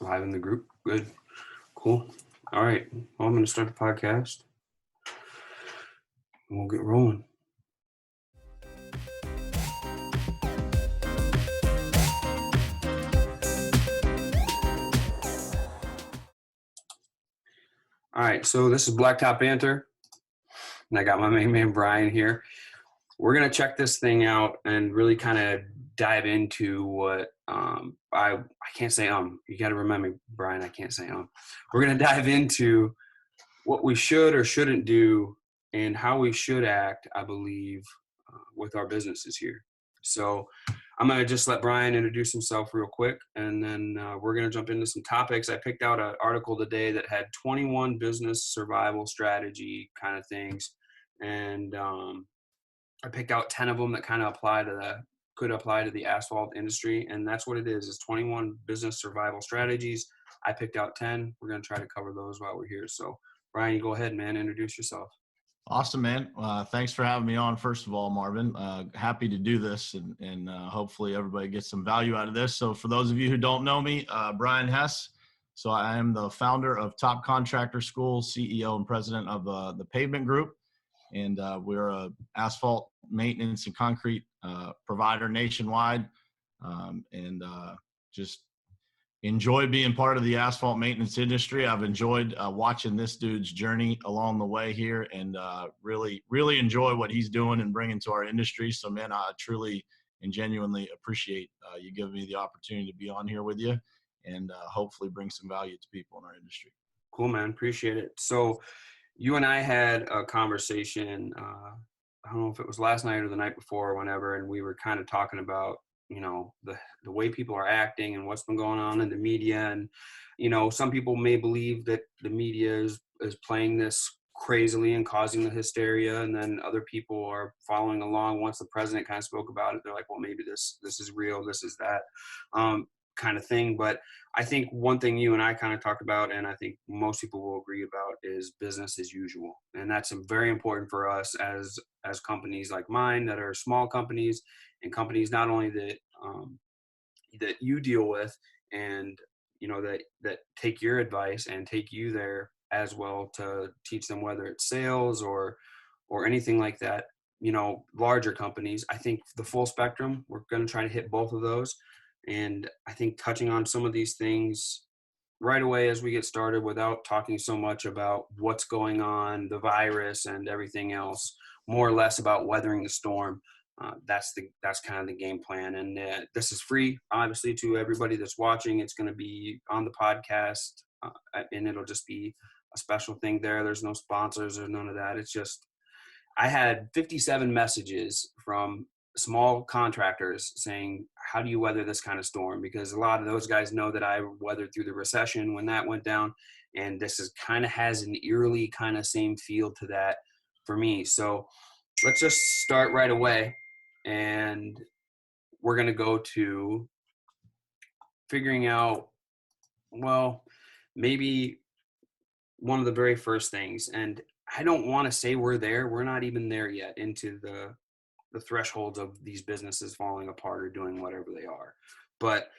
Live in the group. Good. Cool. All right. Well, I'm going to start the podcast. And we'll get rolling. All right. So this is Blacktop Banter. And I got my main man, Brian, here. We're going to check this thing out and really kind of dive into what I can't say you got to remember, Brian, I can't say We're going to dive into what we should or shouldn't do and how we should act, I believe, with our businesses here. So I'm going to just let Brian introduce himself real quick, and then we're going to jump into some topics. I picked out an article today that had 21 business survival strategy kind of things, and I picked out 10 of them that kind of could apply to the asphalt industry, and that's what it is. It's 21 business survival strategies. I picked out 10. We're going to try to cover those while we're here. So, Brian, you go ahead, man. Introduce yourself. Awesome, man. Thanks for having me on, first of all, Marvin. Happy to do this, and hopefully everybody gets some value out of this. So for those of you who don't know me, Brian Hess. So I am the founder of Top Contractor School, CEO and president of the Paving Group. And we're a asphalt maintenance and concrete provider nationwide, and just enjoy being part of the asphalt maintenance industry. I've enjoyed watching this dude's journey along the way here, and really enjoy what he's doing and bringing to our industry. So, man, I truly and genuinely appreciate you giving me the opportunity to be on here with you, and hopefully bring some value to people in our industry. Cool, man. Appreciate it. So you and I had a conversation, I don't know if it was last night or the night before or whenever, and we were kind of talking about, the way people are acting and what's been going on in the media. And, some people may believe that the media is playing this crazily and causing the hysteria. And then other people are following along. Once the president kind of spoke about it, they're like, well, maybe this is real. This is that kind of thing. But I think one thing you and I kind of talked about, and I think most people will agree about, is business as usual. And that's very important for us as companies like mine that are small companies, and companies not only that you deal with, and that take your advice and take you there as well to teach them, whether it's sales or anything like that. Larger companies, I think the full spectrum, we're going to try to hit both of those. And I think touching on some of these things right away as we get started, without talking so much about what's going on, the virus and everything else, more or less about weathering the storm. That's kind of the game plan. And this is free, obviously, to everybody that's watching. It's going to be on the podcast, and it'll just be a special thing there. There's no sponsors or none of that. It's just, I had 57 messages from small contractors saying, how do you weather this kind of storm? Because a lot of those guys know that I weathered through the recession when that went down. And this is kind of has an eerily kind of same feel to that for me. So let's just start right away. And we're going to go to figuring out, well, maybe one of the very first things. And I don't want to say we're there. We're not even there yet into the thresholds of these businesses falling apart or doing whatever they are. But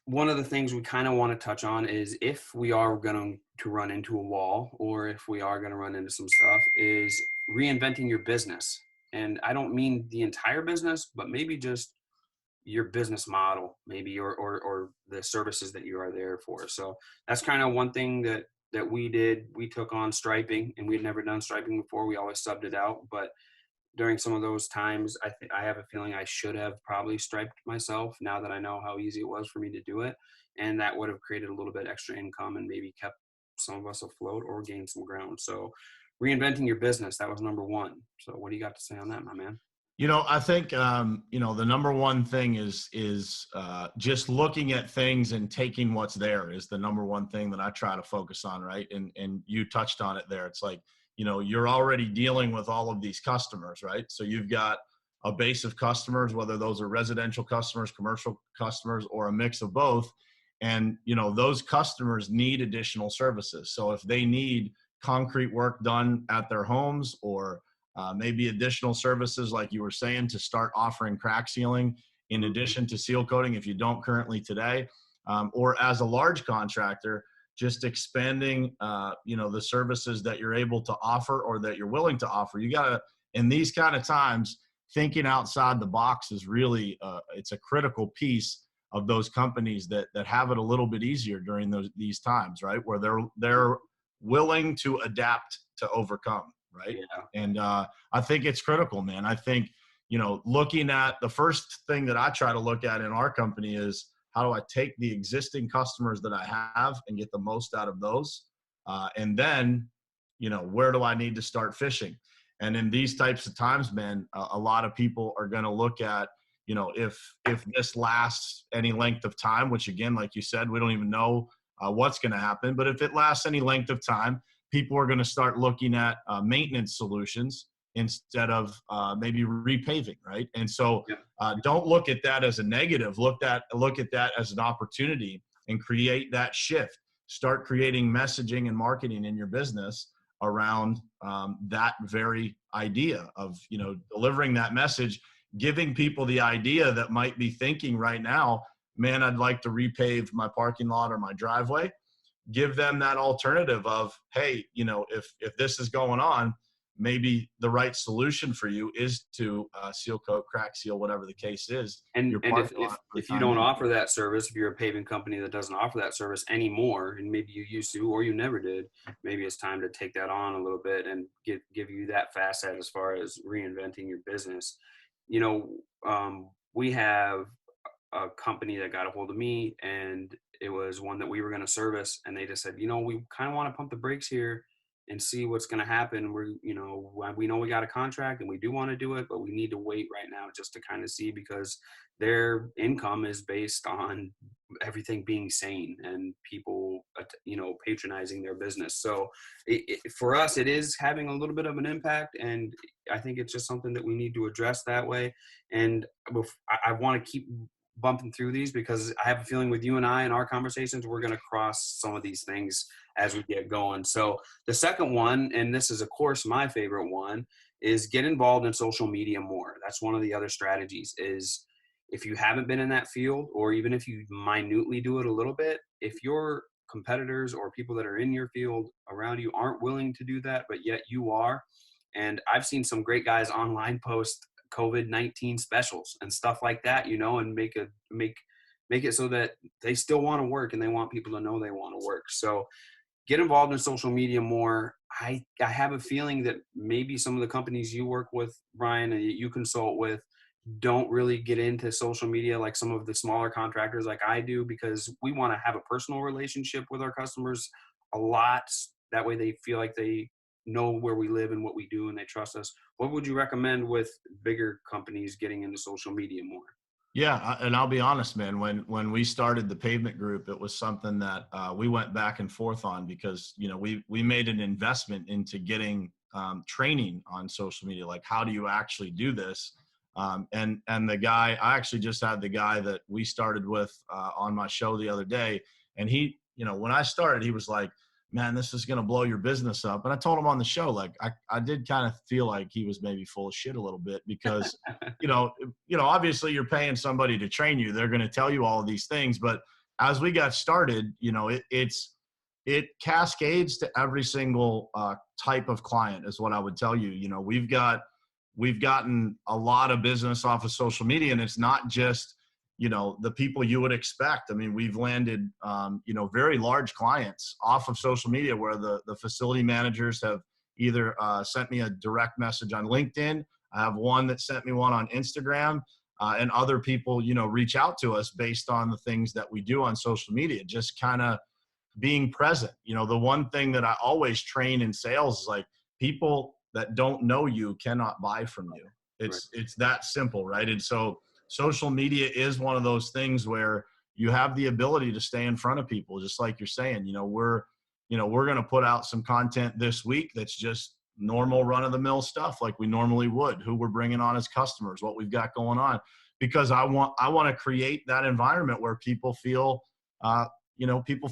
one of the things we kind of want to touch on is, if we are going to run into a wall, or if we are going to run into some stuff, is reinventing your business. And I don't mean the entire business, but maybe just your business model, maybe, or the services that you are there for. So that's kind of one thing that we did. We took on striping, and we had never done striping before. We always subbed it out, but during some of those times, I have a feeling I should have probably striped myself, now that I know how easy it was for me to do it. And that would have created a little bit extra income and maybe kept some of us afloat or gained some ground. So reinventing your business, that was number one. So what do you got to say on that, my man? I think, the number one thing is just looking at things and taking what's there is the number one thing that I try to focus on. Right. And you touched on it there. It's like, you're already dealing with all of these customers, right? So you've got a base of customers, whether those are residential customers, commercial customers, or a mix of both. And, those customers need additional services. So if they need concrete work done at their homes, or maybe additional services, like you were saying, to start offering crack sealing in addition to seal coating, if you don't currently today, or as a large contractor, just expanding, the services that you're able to offer or that you're willing to offer. You got to, in these kind of times, thinking outside the box is really, it's a critical piece of those companies that have it a little bit easier during these times, right? Where they're willing to adapt to overcome, right? Yeah. And I think it's critical, man. I think, looking at the first thing that I try to look at in our company is, how do I take the existing customers that I have and get the most out of those? And then, where do I need to start fishing? And in these types of times, man, a lot of people are going to look at, if this lasts any length of time, which again, like you said, we don't even know what's going to happen. But if it lasts any length of time, people are going to start looking at maintenance solutions instead of maybe repaving, right? And so don't look at that as a negative. Look at that as an opportunity and create that shift. Start creating messaging and marketing in your business around that very idea of, delivering that message, giving people the idea that might be thinking right now, man, I'd like to repave my parking lot or my driveway. Give them that alternative of, hey, if this is going on, maybe the right solution for you is to seal coat, crack seal, whatever the case is. And if you don't offer that service, if you're a paving company that doesn't offer that service anymore, and maybe you used to or you never did, maybe it's time to take that on a little bit and give you that facet as far as reinventing your business. We have a company that got a hold of me, and it was one that we were going to service, and they just said, we kind of want to pump the brakes here and see what's going to happen. We know we got a contract and we do want to do it, but we need to wait right now just to kind of see, because their income is based on everything being sane and people, patronizing their business. So for us, it is having a little bit of an impact. And I think it's just something that we need to address that way. And I want to keep bumping through these, because I have a feeling with you and I in our conversations, we're going to cross some of these things as we get going. So the second one, and this is of course my favorite one, is get involved in social media more. That's one of the other strategies. Is if you haven't been in that field, or even if you minutely do it a little bit, if your competitors or people that are in your field around you aren't willing to do that, but yet you are. And I've seen some great guys online post COVID-19 specials and stuff like that, and make it so that they still want to work and they want people to know they want to work. So get involved in social media more. I have a feeling that maybe some of the companies you work with, Brian, and you consult with, don't really get into social media like some of the smaller contractors like I do, because we want to have a personal relationship with our customers a lot. That way they feel like they know where we live and what we do and they trust us. What would you recommend with bigger companies getting into social media more? Yeah, and I'll be honest, man, when we started the pavement group, it was something that we went back and forth on, because we made an investment into getting training on social media, like how do you actually do this? And the guy, I actually just had the guy that we started with on my show the other day, and he, when I started, he was like, man, this is going to blow your business up. And I told him on the show, like, I did kind of feel like he was maybe full of shit a little bit, because, obviously you're paying somebody to train you. They're going to tell you all of these things. But as we got started, it cascades to every single type of client is what I would tell you. We've gotten a lot of business off of social media, and it's not just, the people you would expect. I mean, we've landed, very large clients off of social media, where the facility managers have either sent me a direct message on LinkedIn. I have one that sent me one on Instagram, and other people, reach out to us based on the things that we do on social media, just kind of being present. The one thing that I always train in sales is, like, people that don't know you cannot buy from you. It's that simple, right? And so social media is one of those things where you have the ability to stay in front of people, just like you're saying. We're going to put out some content this week that's just normal run-of-the-mill stuff like we normally would, who we're bringing on as customers, what we've got going on, because I want to create that environment where people feel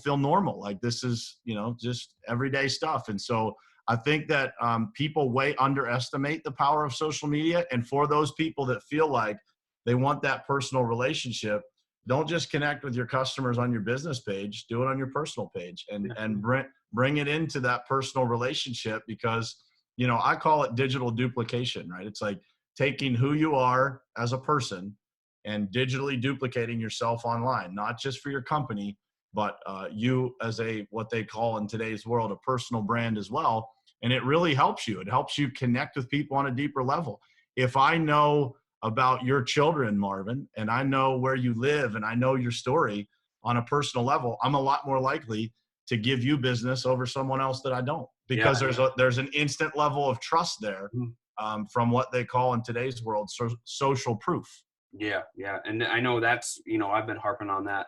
normal, like this is just everyday stuff. And so I think that people way underestimate the power of social media, and for those people that feel like they want that personal relationship, don't just connect with your customers on your business page, do it on your personal page, and bring it into that personal relationship, because, you know, I call it digital duplication, right? It's like taking who you are as a person and digitally duplicating yourself online, not just for your company, but you as a, what they call in today's world, a personal brand as well. And it really helps you. It helps you connect with people on a deeper level. If I know about your children, Marvin, and I know where you live and I know your story on a personal level, I'm a lot more likely to give you business over someone else that I don't, Yeah. because there's an instant level of trust there, from what they call in today's world social proof. Yeah, yeah. And I know that's, you know, I've been harping on that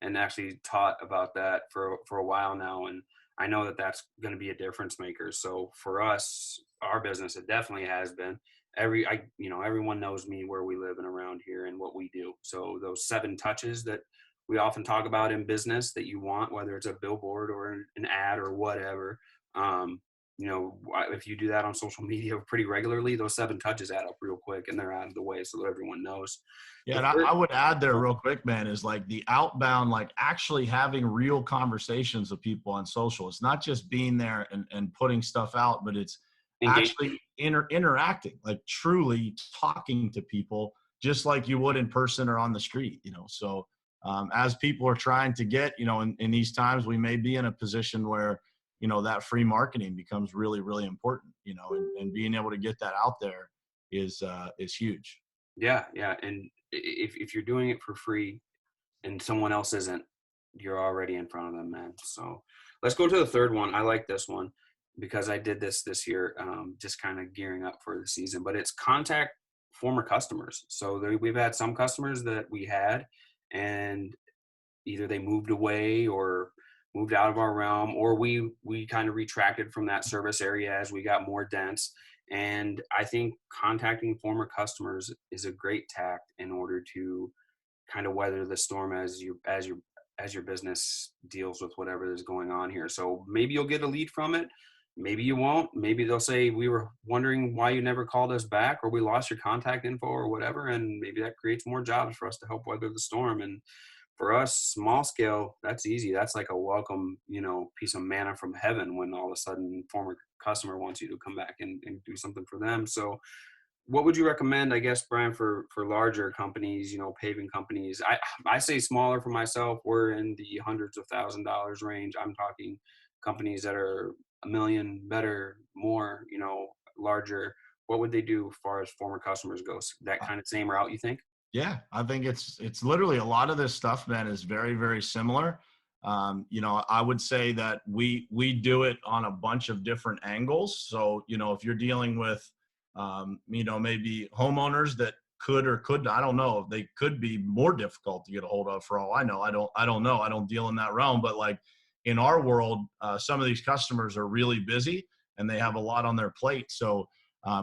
and actually taught about that for a while now. And I know that that's going to be a difference maker. So for us, our business, it definitely has been. Everyone knows me, where we live and around here and what we do. So those 7 touches that we often talk about in business that you want, whether it's a billboard or an ad or whatever, you know, if you do that on social media pretty regularly, those 7 touches add up real quick and they're out of the way so that everyone knows. Yeah, and I would add there real quick, man, is like the outbound, like actually having real conversations with people on social. It's not just being there and putting stuff out, but it's actually interacting, like truly talking to people just like you would in person or on the street, you know. So as people are trying to get, you know, in these times, we may be in a position where, you know, that free marketing becomes really, really important, you know, and being able to get that out there is huge. Yeah, yeah. And if you're doing it for free and someone else isn't, you're already in front of them, man. So let's go to the third one. I like this one because I did this year, just kind of gearing up for the season. But it's contact former customers. So we've had some customers that we had, and either they moved away or moved out of our realm, or we kind of retracted from that service area as we got more dense. And I think contacting former customers is a great tact in order to kind of weather the storm as your business deals with whatever is going on here. So maybe you'll get a lead from it, maybe you won't. Maybe they'll say, we were wondering why you never called us back, or we lost your contact info or whatever, and maybe that creates more jobs for us to help weather the storm. And for us, small scale, that's easy. That's like a welcome, you know, piece of manna from heaven when all of a sudden former customer wants you to come back and do something for them. So what would you recommend, I guess, Brian, for larger companies, you know, paving companies? I say smaller for myself. We're in the hundreds of $1,000s range. I'm talking companies that are a million, better, more, you know, larger. What would they do as far as former customers goes? That kind of same route, you think? Yeah, I think it's literally a lot of this stuff, man, is very, very similar. You know, I would say that we do it on a bunch of different angles. So, you know, if you're dealing with, you know, maybe homeowners that could or couldn't, I don't know, they could be more difficult to get a hold of for all I know. I don't know. I don't deal in that realm, but like in our world, some of these customers are really busy and they have a lot on their plate. So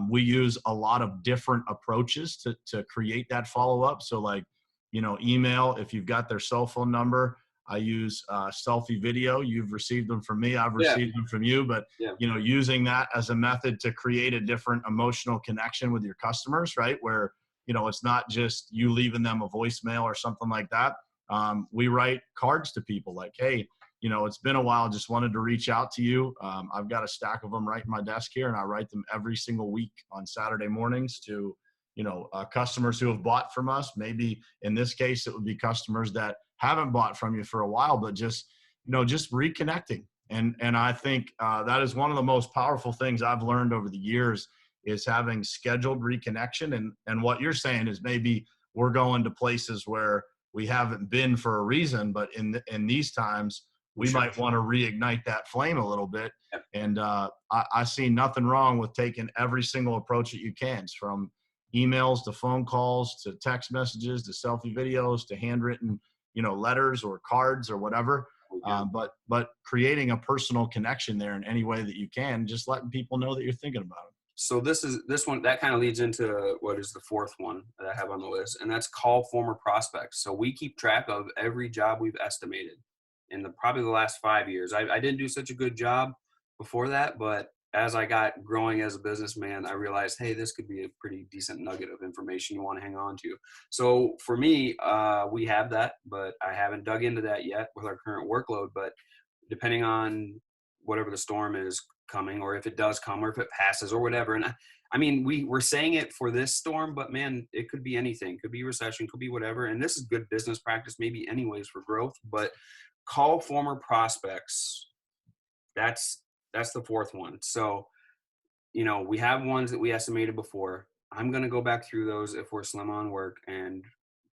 we use a lot of different approaches to create that follow-up. So like, you know, email, if you've got their cell phone number, I use selfie video. You've received them from me. I've received them from you, but you know, using that as a method to create a different emotional connection with your customers, right? Where, you know, it's not just you leaving them a voicemail or something like that. We write cards to people like, hey, you know, it's been a while, just wanted to reach out to you. I've got a stack of them right in my desk here, and I write them every single week on Saturday mornings to, you know, customers who have bought from us. Maybe in this case, it would be customers that haven't bought from you for a while, but just, you know, just reconnecting. And I think that is one of the most powerful things I've learned over the years is having scheduled reconnection. And what you're saying is maybe we're going to places where we haven't been for a reason, but in these times, we might want to reignite that flame a little bit. And I see nothing wrong with taking every single approach that you can, from emails to phone calls to text messages to selfie videos to handwritten, you know, letters or cards or whatever. But creating a personal connection there in any way that you can, just letting people know that you're thinking about them. So this one that kind of leads into what is the fourth one that I have on the list, and that's call former prospects. So we keep track of every job we've estimated in probably the last 5 years. I didn't do such a good job before that, but as I got growing as a businessman, I realized, hey, this could be a pretty decent nugget of information you want to hang on to. So for me, we have that, but I haven't dug into that yet with our current workload. But depending on whatever the storm is coming, or if it does come, or if it passes, or whatever. And I mean, we're saying it for this storm, but man, it could be anything. Could be recession, could be whatever. And this is good business practice, maybe anyways, for growth. But call former prospects. That's that's the fourth one. So we have ones that we estimated before. I'm going to go back through those if we're slim on work and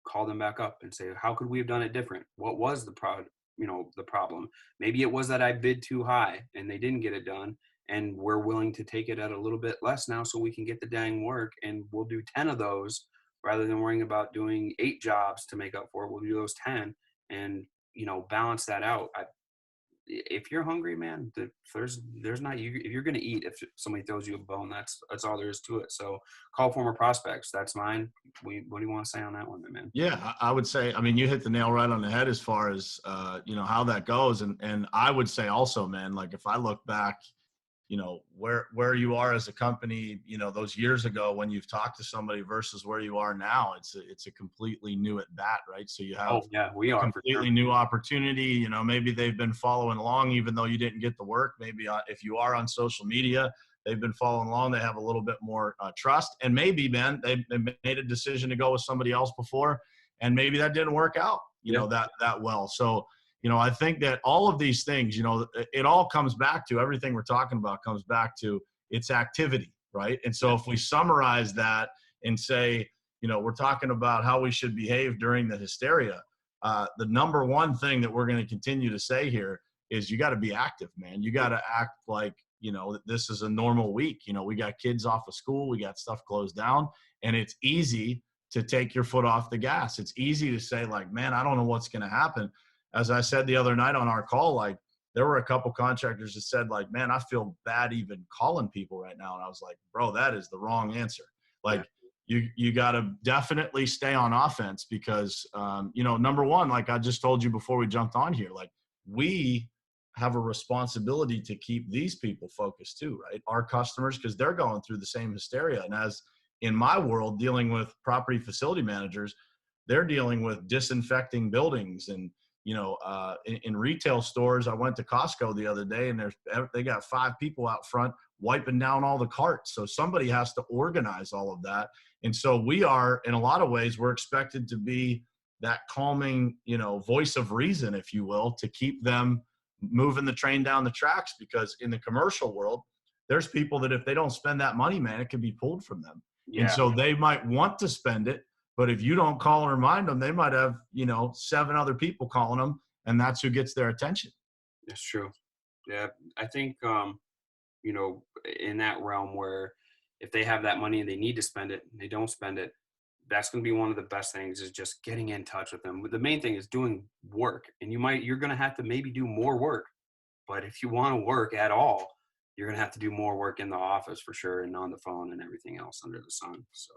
call them back up and say, how could we have done it different? What was the problem? Maybe it was that I bid too high and they didn't get it done. And we're willing to take it at a little bit less now so we can get the dang work. And we'll do 10 of those rather than worrying about doing 8 jobs to make up for it. We'll do those 10 and, balance that out. If you're hungry, man, there's not you. If you're gonna eat, if somebody throws you a bone, that's all there is to it. So call former prospects. That's mine. What do you want to say on that one, man? Yeah, I would say, I mean, you hit the nail right on the head as far as, how that goes. And I would say also, man, like if I look back, where you are as a company, those years ago when you've talked to somebody versus where you are now, it's a completely new at bat, right? So you have Oh yeah, we a are for sure. completely new opportunity. Maybe they've been following along, even though you didn't get the work. Maybe if you are on social media, they've been following along. They have a little bit more trust, and maybe, man, they made a decision to go with somebody else before, and maybe that didn't work out, Yeah, that well. So, I think that all of these things, it all comes back to everything we're talking about comes back to it's activity, right? And so yeah, if we summarize that and say, we're talking about how we should behave during the hysteria, the number one thing that we're going to continue to say here is you got to be active, man. You got to act like, this is a normal week. We got kids off of school, we got stuff closed down, and it's easy to take your foot off the gas. It's easy to say like, man, I don't know what's going to happen. As I said the other night on our call, like there were a couple contractors that said like, man, I feel bad even calling people right now. And I was like, bro, that is the wrong answer. yeah, Like you got to definitely stay on offense because, number one, like I just told you before we jumped on here, like we have a responsibility to keep these people focused too, right? Our customers, because they're going through the same hysteria. And as in my world, dealing with property facility managers, they're dealing with disinfecting buildings and, in retail stores. I went to Costco the other day and they got 5 people out front wiping down all the carts. So somebody has to organize all of that. And so we are, in a lot of ways, we're expected to be that calming, voice of reason, if you will, to keep them moving the train down the tracks. Because in the commercial world, there's people that if they don't spend that money, man, it can be pulled from them. And yeah. so they might want to spend it, but if you don't call and remind them, they might have, 7 other people calling them, and that's who gets their attention. That's true. Yeah, I think in that realm where if they have that money and they need to spend it, and they don't spend it, that's going to be one of the best things is just getting in touch with them. The main thing is doing work, and you're going to have to maybe do more work. But if you want to work at all, you're going to have to do more work in the office for sure and on the phone and everything else under the sun. So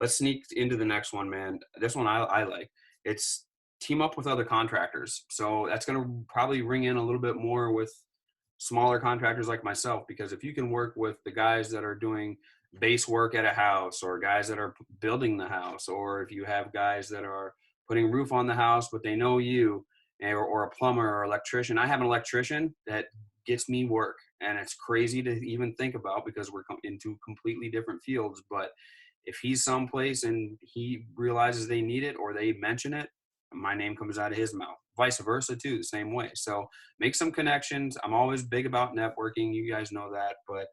let's sneak into the next one, man. This one I like. It's team up with other contractors. So that's going to probably ring in a little bit more with smaller contractors like myself, because if you can work with the guys that are doing base work at a house or guys that are building the house, or if you have guys that are putting roof on the house, but they know you, or a plumber or electrician. I have an electrician that gets me work, and it's crazy to even think about because we're into completely different fields. But if he's someplace and he realizes they need it or they mention it, my name comes out of his mouth. Vice versa too, the same way. So make some connections. I'm always big about networking. You guys know that. But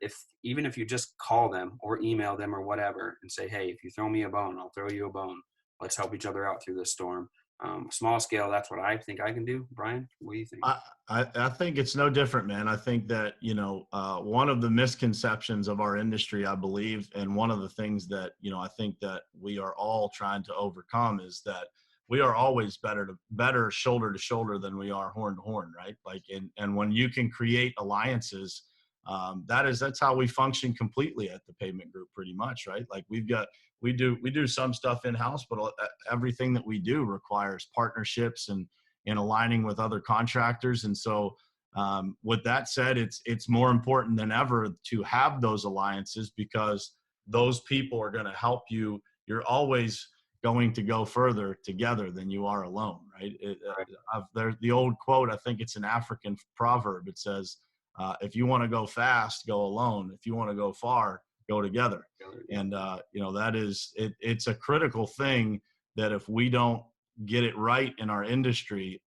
if even if you just call them or email them or whatever and say, hey, if you throw me a bone, I'll throw you a bone. Let's help each other out through this storm. Small scale, that's what I think I can do. Brian, what do you think? I think it's no different, man. I think that, one of the misconceptions of our industry, I believe, and one of the things that, I think that we are all trying to overcome is that we are always better shoulder to shoulder than we are horn to horn, right? Like, and when you can create alliances, that's how we function completely at the Pavement Group, pretty much, right? Like we do some stuff in house, but everything that we do requires partnerships and aligning with other contractors. And so, With that said, it's more important than ever to have those alliances, because those people are going to help you. You're always going to go further together than you are alone, right? There's the old quote, I think it's an African proverb. It says, if you want to go fast, go alone. If you want to go far, go together. And, that is, it's a critical thing that if we don't get it right in our industry,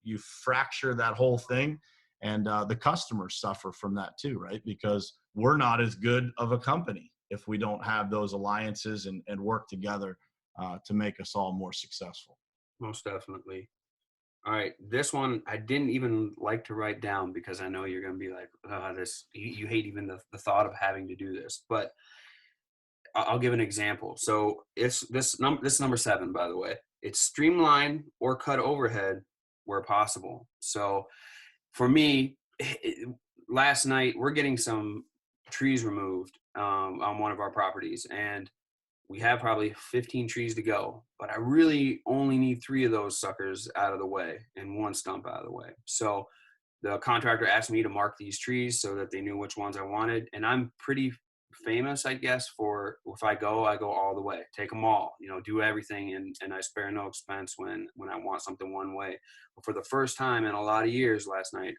you fracture that whole thing. And the customers suffer from that too, right? Because we're not as good of a company if we don't have those alliances and work together to make us all more successful. Most definitely. All right, this one I didn't even like to write down because I know you're going to be like, this. You hate even the thought of having to do this. But I'll give an example. So it's this number 7, by the way. It's streamline or cut overhead where possible. So for me, last night we're getting some trees removed on one of our properties, and we have probably 15 trees to go, but I really only need 3 of those suckers out of the way and 1 stump out of the way. So the contractor asked me to mark these trees so that they knew which ones I wanted. And I'm pretty famous, I guess, for if I go all the way, take them all, do everything. And I spare no expense when I want something one way. But for the first time in a lot of years last night,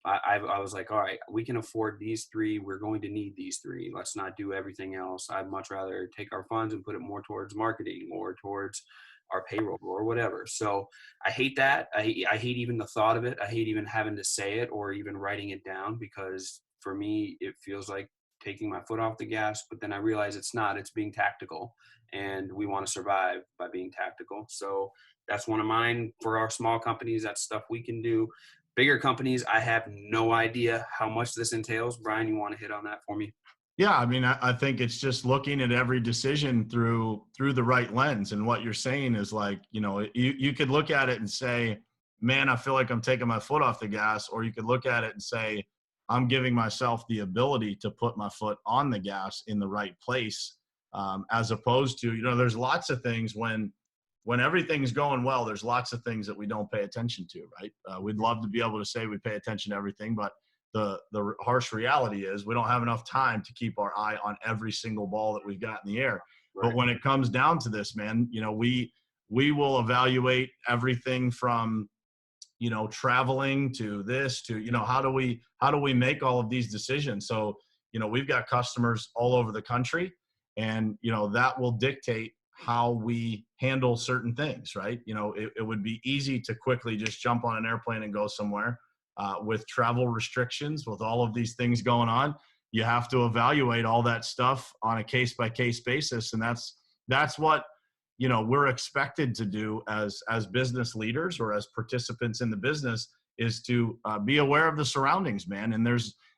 I was like, all right, we can afford these 3. We're going to need these 3. Let's not do everything else. I'd much rather take our funds and put it more towards marketing or towards our payroll or whatever. So I hate that. I hate even the thought of it. I hate even having to say it or even writing it down, because for me, it feels like taking my foot off the gas, but then I realize it's not. It's being tactical, and we want to survive by being tactical. So that's one of mine. For our small companies, that's stuff we can do. Bigger companies, I have no idea how much this entails. Brian, you want to hit on that for me? Yeah, I mean, I think it's just looking at every decision through the right lens. And what you're saying is like, you could look at it and say, man, I feel like I'm taking my foot off the gas. Or you could look at it and say, I'm giving myself the ability to put my foot on the gas in the right place. As opposed to, there's lots of things when everything's going well, there's lots of things that we don't pay attention to, right? We'd love to be able to say we pay attention to everything, but the harsh reality is we don't have enough time to keep our eye on every single ball that we've got in the air. Right. But when it comes down to this, man, we will evaluate everything from, traveling to this to, how do we make all of these decisions? So, we've got customers all over the country, and, that will dictate how we handle certain things, right? It would be easy to quickly just jump on an airplane and go somewhere. With travel restrictions, with all of these things going on, you have to evaluate all that stuff on a case-by-case basis. And that's what, we're expected to do as business leaders or as participants in the business, is to be aware of the surroundings, man. And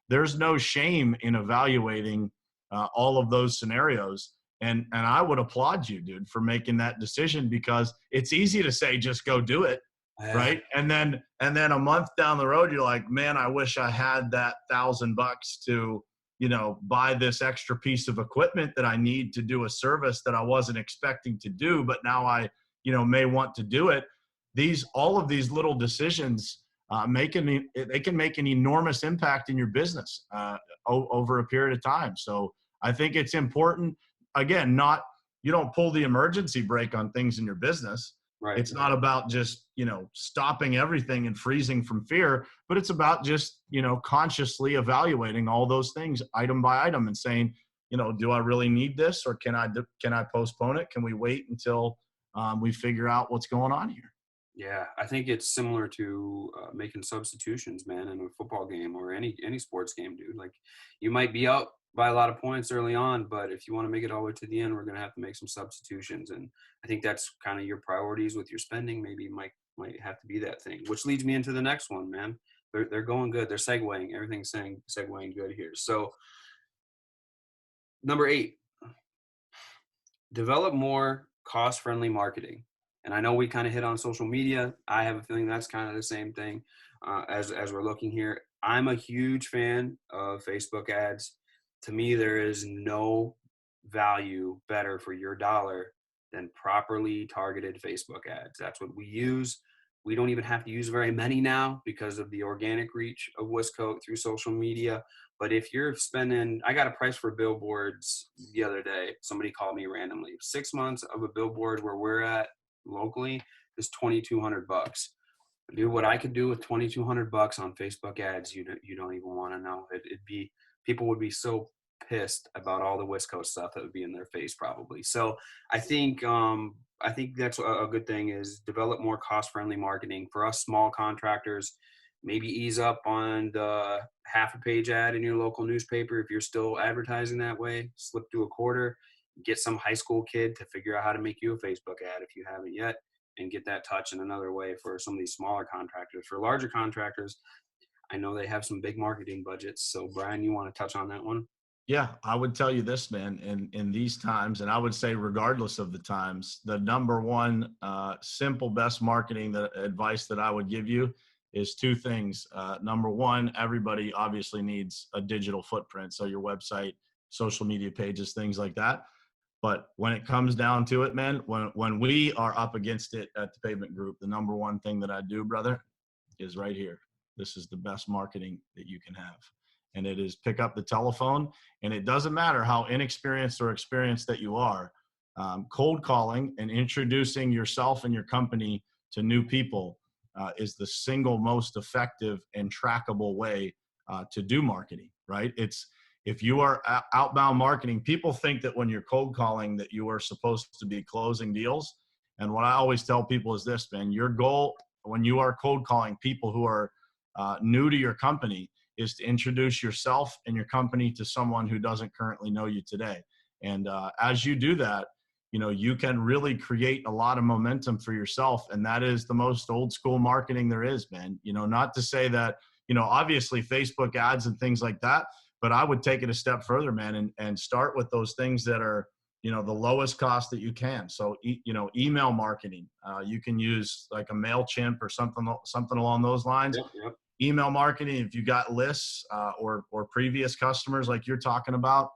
there's no shame in evaluating all of those scenarios. And I would applaud you, dude, for making that decision, because it's easy to say, just go do it. Right. And then a month down the road, you're like, man, I wish I had that $1,000 to, buy this extra piece of equipment that I need to do a service that I wasn't expecting to do, but now I, may want to do it. All of these little decisions they can make an enormous impact in your business over a period of time. So I think it's important. Again, you don't pull the emergency brake on things in your business. Right. It's not about just, stopping everything and freezing from fear, but it's about just, consciously evaluating all those things item by item and saying, do I really need this, or can I postpone it? Can we wait until we figure out what's going on here? Yeah, I think it's similar to making substitutions, man, in a football game or any sports game, dude. Like, you might be out by a lot of points early on, but if you want to make it all the way to the end, we're going to have to make some substitutions. And I think that's kind of your priorities with your spending. Maybe might have to be that thing, which leads me into the next one, man. They're going good. They're segueing. Everything's segueing good here. So number 8, develop more cost-friendly marketing. And I know we kind of hit on social media. I have a feeling that's kind of the same thing as we're looking here. I'm a huge fan of Facebook ads. To me, there is no value better for your dollar than properly targeted Facebook ads. That's what we use. We don't even have to use very many now because of the organic reach of Wiscoat through social media. But if you're spending, I got a price for billboards the other day. Somebody called me randomly. 6 months of a billboard where we're at locally is $2,200. Dude, what I could do with $2,200 on Facebook ads, you don't even want to know. It'd be, people would be so pissed about all the West Coast stuff that would be in their face probably. So I think that's a good thing is develop more cost friendly marketing for us small contractors. Maybe ease up on the half a page ad in your local newspaper if you're still advertising that way. Slip to a quarter. Get some high school kid to figure out how to make you a Facebook ad if you haven't yet, and get that touch in another way for some of these smaller contractors. For larger contractors, I know they have some big marketing budgets. So Brian, you want to touch on that one? Yeah, I would tell you this, man, in these times, and I would say regardless of the times, the number one simple best marketing advice that I would give you is two things. Number one, everybody obviously needs a digital footprint. So your website, social media pages, things like that. But when it comes down to it, man, when we are up against it at the Pavement Group, the number one thing that I do, brother, is right here. This is the best marketing that you can have. And it is pick up the telephone. And it doesn't matter how inexperienced or experienced that you are, cold calling and introducing yourself and your company to new people is the single most effective and trackable way to do marketing, right? If you are outbound marketing, people think that when you're cold calling that you are supposed to be closing deals. And what I always tell people is this, man, your goal when you are cold calling people who are new to your company is to introduce yourself and your company to someone who doesn't currently know you today. And as you do that, you can really create a lot of momentum for yourself. And that is the most old school marketing there is, man. Not to say that, obviously Facebook ads and things like that, but I would take it a step further, man, and start with those things that are, the lowest cost that you can. So, email marketing, you can use like a MailChimp or something along those lines. Yep. Email marketing, if you got lists or previous customers like you're talking about,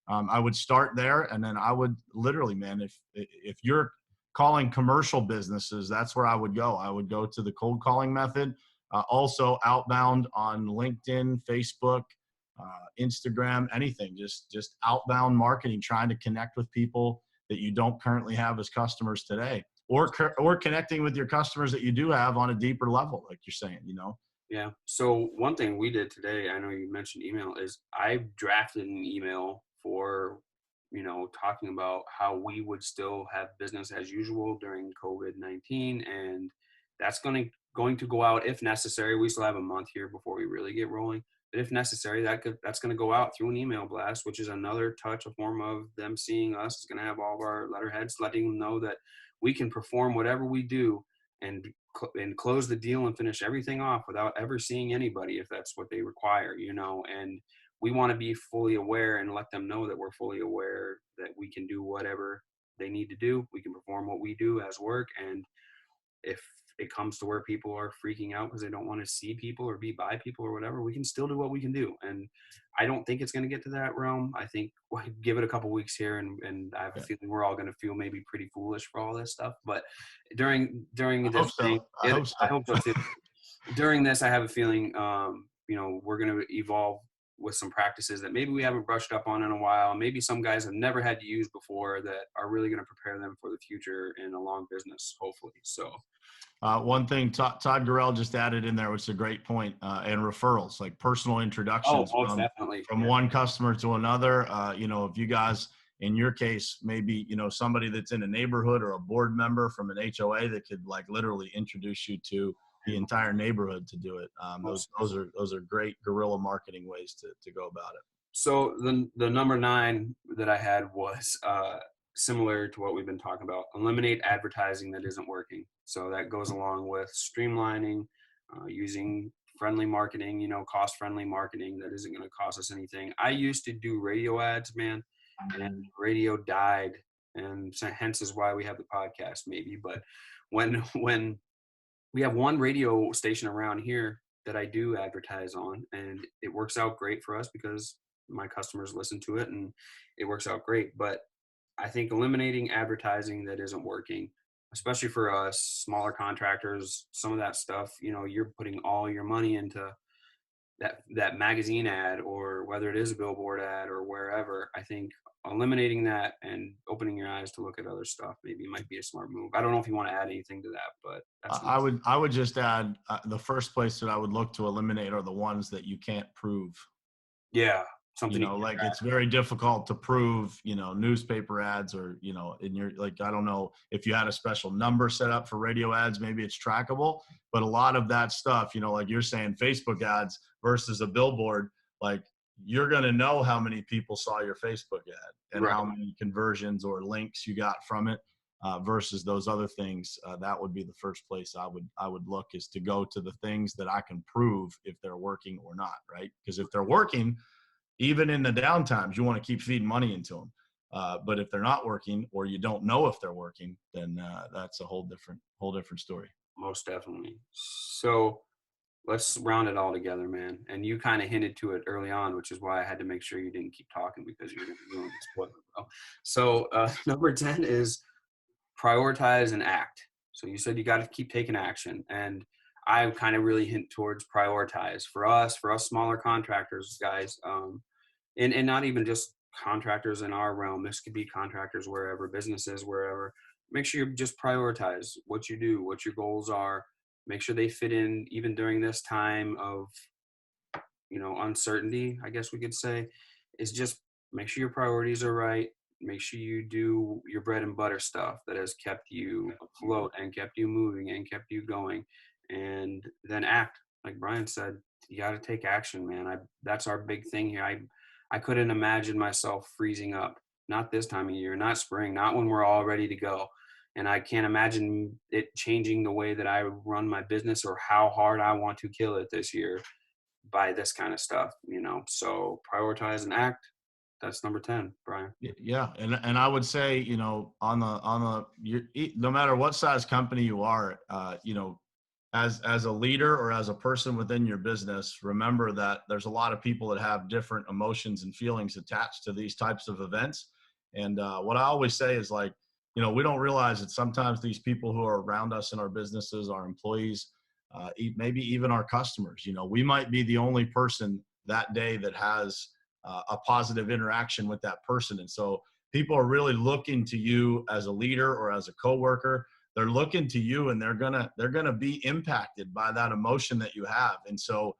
I would start there. And then I would literally, man, if you're calling commercial businesses, that's where I would go. I would go to the cold calling method. Also outbound on LinkedIn, Facebook, Instagram, anything, just outbound marketing, trying to connect with people that you don't currently have as customers today, or connecting with your customers that you do have on a deeper level, like you're saying, Yeah. So one thing we did today, I know you mentioned email, is I drafted an email for, talking about how we would still have business as usual during COVID-19. And that's going to go out if necessary. We still have a month here before we really get rolling. But if necessary, that's going to go out through an email blast, which is another touch, a form of them seeing us. It's going to have all of our letterheads, letting them know that we can perform whatever we do and close the deal and finish everything off without ever seeing anybody if that's what they require, and we want to be fully aware and let them know that we're fully aware that we can do whatever they need to do. We can perform what we do as work. And if it comes to where people are freaking out because they don't want to see people or be by people or whatever, we can still do what we can do. And I don't think it's going to get to that realm. I think we'll give it a couple weeks here, and I have a feeling we're all going to feel maybe pretty foolish for all this stuff. But during this thing, I hope so. I hope so too. During this, I have a feeling, we're going to evolve with some practices that maybe we haven't brushed up on in a while. Maybe some guys have never had to use before that are really going to prepare them for the future in a long business, hopefully. So. One thing Todd Gurrell just added in there, which is a great point, and referrals, like personal introductions from one customer to another. If you guys, in your case, maybe, somebody that's in a neighborhood or a board member from an HOA that could like literally introduce you to the entire neighborhood to do it. Those are great guerrilla marketing ways to go about it. So the number 9 that I had was similar to what we've been talking about. Eliminate advertising that isn't working. So that goes along with streamlining, using friendly marketing, cost-friendly marketing that isn't going to cost us anything. I used to do radio ads, man, and radio died, and hence is why we have the podcast, maybe. But when we have one radio station around here that I do advertise on, and it works out great for us because my customers listen to it and it works out great. But I think eliminating advertising that isn't working, especially for us smaller contractors, some of that stuff, you're putting all your money into that magazine ad, or whether it is a billboard ad or wherever. I think eliminating that and opening your eyes to look at other stuff maybe might be a smart move. I don't know if you want to add anything to that, but that's my, I would just add the first place that I would look to eliminate are the ones that you can't prove. yeah, something you Like can it's very difficult to prove, newspaper ads, or, in your, like, I don't know if you had a special number set up for radio ads, maybe it's trackable, but a lot of that stuff, like you're saying, Facebook ads versus a billboard, like you're going to know how many people saw your Facebook ad and right. how many conversions or links you got from it, versus those other things. That would be the first place I would look, is to go to the things that I can prove if they're working or not. Right. Because if they're working, even in the downtimes, you want to keep feeding money into them. But if they're not working, or you don't know if they're working, then that's a whole different story. Most definitely. So let's round it all together, man. And you kind of hinted to it early on, which is why I had to make sure you didn't keep talking, because you're going to ruin the spoiler, bro. So number 10 is prioritize and act. So you said you got to keep taking action. And I kind of really hint towards prioritize for us smaller contractors, guys. And not even just contractors in our realm. This could be contractors wherever, businesses wherever. Make sure you just prioritize what you do, what your goals are. Make sure they fit in even during this time of uncertainty, I guess we could say. Is just make sure your priorities are right. Make sure you do your bread and butter stuff that has kept you afloat and kept you moving and kept you going, and then act. Like Brian said, you got to take action, man. That's our big thing here. I couldn't imagine myself freezing up. Not this time of year, not spring, not when we're all ready to go. And I can't imagine it changing the way that I run my business or how hard I want to kill it this year by this kind of stuff. So prioritize and act. That's number 10, Brian. Yeah, and I would say, no matter what size company you are, as a leader or as a person within your business, remember that there's a lot of people that have different emotions and feelings attached to these types of events. And what I always say is, like, we don't realize that sometimes these people who are around us in our businesses, our employees, maybe even our customers, we might be the only person that day that has a positive interaction with that person. And so people are really looking to you as a leader or as a coworker. They're looking to you, and they're gonna be impacted by that emotion that you have. And so,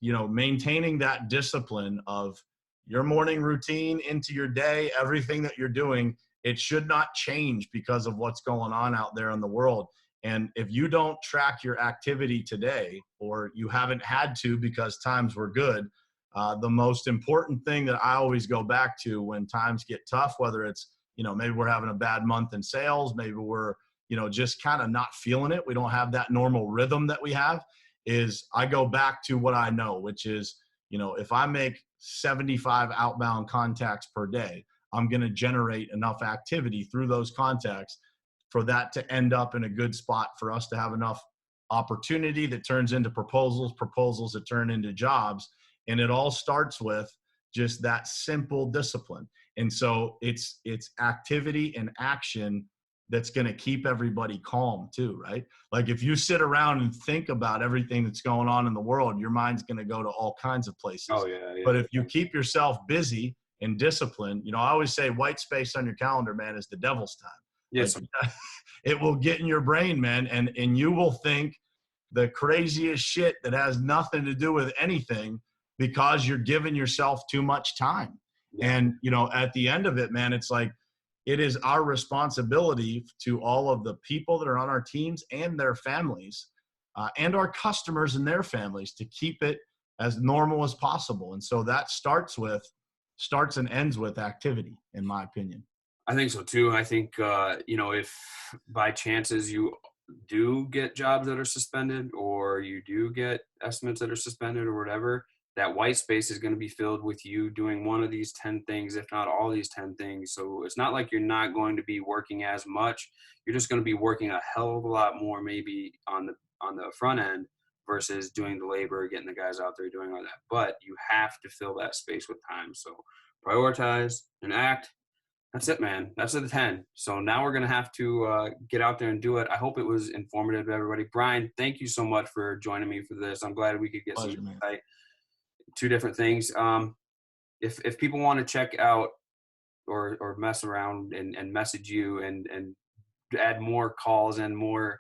maintaining that discipline of your morning routine into your day, everything that you're doing, it should not change because of what's going on out there in the world. And if you don't track your activity today, or you haven't had to because times were good, the most important thing that I always go back to when times get tough, whether it's, maybe we're having a bad month in sales, maybe we're, just kind of not feeling it, we don't have that normal rhythm that we have, is I go back to what I know, which is, if I make 75 outbound contacts per day, I'm going to generate enough activity through those contacts for that to end up in a good spot for us to have enough opportunity that turns into proposals that turn into jobs. And it all starts with just that simple discipline. And so it's activity and action that's going to keep everybody calm too, right? Like if you sit around and think about everything that's going on in the world, your mind's going to go to all kinds of places. Oh yeah, yeah. But if you keep yourself busy and disciplined, I always say white space on your calendar, man, is the devil's time. Yes. Like, it will get in your brain, man, and you will think the craziest shit that has nothing to do with anything, because you're giving yourself too much time. Yeah. And, at the end of it, man, it's like, it is our responsibility to all of the people that are on our teams and their families, and our customers and their families, to keep it as normal as possible. And so that starts and ends with activity, in my opinion. I think so too. I think, if by chances you do get jobs that are suspended, or you do get estimates that are suspended or whatever, that white space is going to be filled with you doing one of these 10 things, if not all these 10 things. So it's not like you're not going to be working as much. You're just going to be working a hell of a lot more, maybe on the front end, versus doing the labor, getting the guys out there doing all that. But you have to fill that space with time. So prioritize and act. That's it, man. That's the 10. So now we're going to have to get out there and do it. I hope it was informative to everybody. Brian, thank you so much for joining me for this. I'm glad we could get some Pleasure, man. insight. Two different things. If people want to check out or mess around and message you and add more calls and more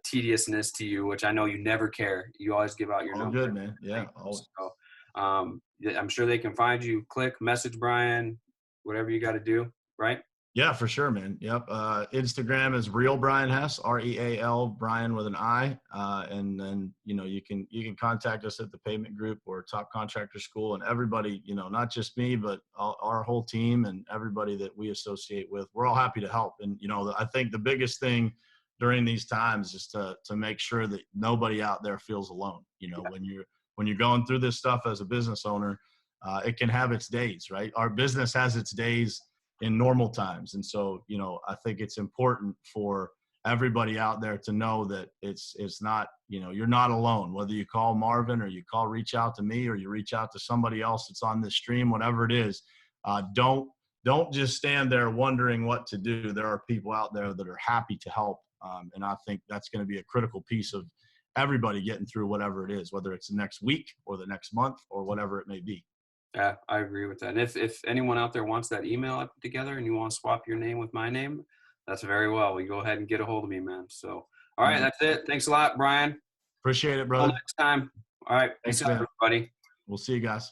tediousness to you, which I know you never care. You always give out your All number. good, man. Yeah. Always. So, yeah, I'm sure they can find you. Click, message Brian, whatever you got to do, right? Yeah, for sure, man. Yep. Instagram is Real Brian Hess, REAL Brian with an I. And then, you can contact us at the Pavement Group or Top Contractor School, and everybody, not just me, but our whole team and everybody that we associate with, we're all happy to help. And, I think the biggest thing during these times is to make sure that nobody out there feels alone. When you're going through this stuff as a business owner, it can have its days, right? Our business has its days in normal times. And so, I think it's important for everybody out there to know that it's not, you're not alone, whether you call Marvin or reach out to me or you reach out to somebody else that's on this stream, whatever it is. Don't just stand there wondering what to do. There are people out there that are happy to help. And I think that's going to be a critical piece of everybody getting through whatever it is, whether it's the next week or the next month or whatever it may be. Yeah, I agree with that. And if anyone out there wants that email I put together and you want to swap your name with my name, that's very well. You go ahead and get a hold of me, man. So, all right, that's it. Thanks a lot, Brian. Appreciate it, brother. Until next time. All right. Thanks, Peace out, man. everybody. We'll see you guys.